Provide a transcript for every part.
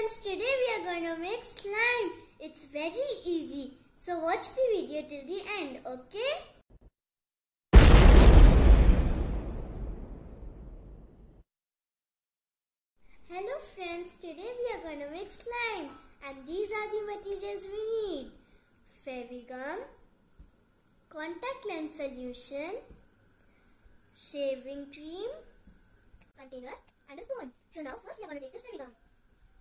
friends, today we are going to make slime. It's very easy. So watch the video till the end, okay? Hello friends, today we are going to make slime and these are the materials we need. Gum, contact lens solution, shaving cream, container and a spoon. So now first we are going to take this gum.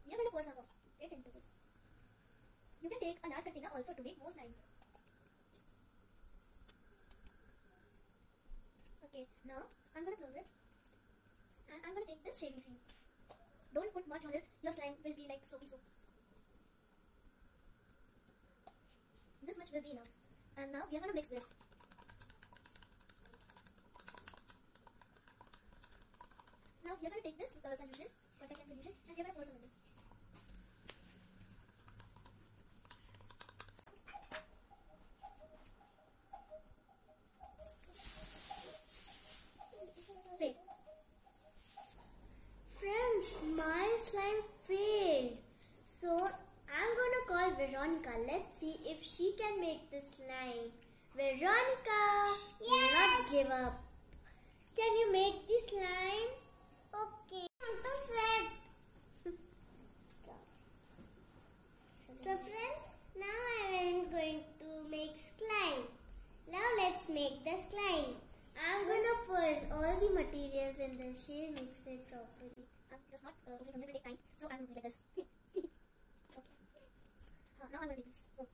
We are going to pour some of it into this. You can take a large container also to make more slime. Okay, now I'm going to close it and I'm going to take this shaving cream. Don't put much on it, your slime will be like soapy soap. This much will be enough. And now we are going to mix this. Now we are going to take this solution, contact lens solution, and we are going to pour some of this. Wait. Friends, my slime failed. So I'm going to call Veronica. Let's see if she can make this slime. Veronica, do not give up. Can you make this slime? Okay. So friends, now I am going to make slime. Now let's make the slime. I'm going to put all the materials in the shade, mix it properly. Just not going to take time, so I'm going to do like this. Now I'm going to do this. So,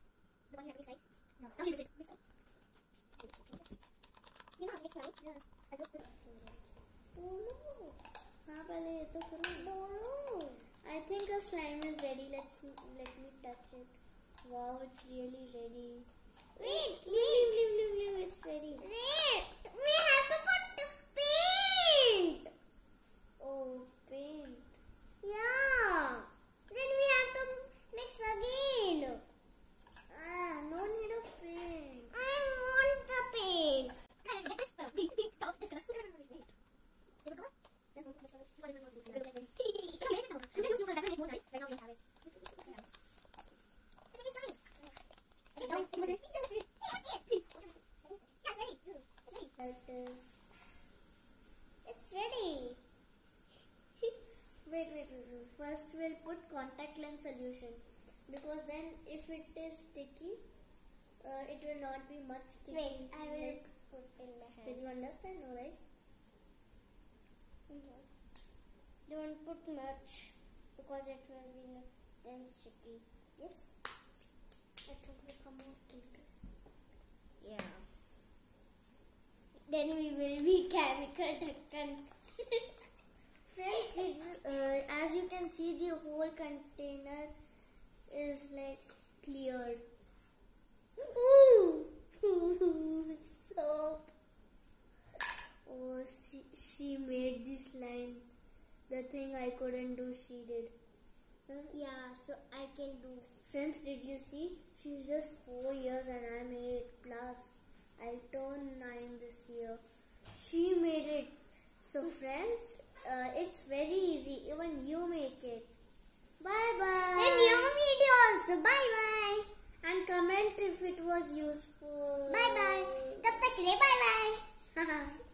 the one you have to mix right? Now she mix it. Mix it. You know how to mix right? Yes. I will put it. I think a slime is ready. Let me touch it. Wow, it's really ready. Wait, leave. It's ready. Wait, we have to put the paint. Oh, paint. Yeah. Then we have to mix again. No need of paint. I want the paint. Get this color. Top this color. Is it color? Yes, one color. You can use new color. That will make more nice. Right now we have it. It's ready. Wait. First we'll put contact lens solution because then if it is sticky, it will not be much sticky. Wait, I will put in my hand. Did you understand? No, right? Don't put much because it will be then sticky. Yes. I think we come out thicker. Yeah. Then we will be chemical taken. Friends, as you can see, the whole container is like cleared. Ooh, soap. Oh, she made this slime. The thing I couldn't do, she did. Yeah, so I can do. Friends, did you see? She's just 4 years and I'm 8 plus. I'll turn 9 this year. She made it. So friends, it's very easy. Even you make it. Bye bye. And your video also. Bye bye. And comment if it was useful. Bye bye. Tab tak ke liye bye bye.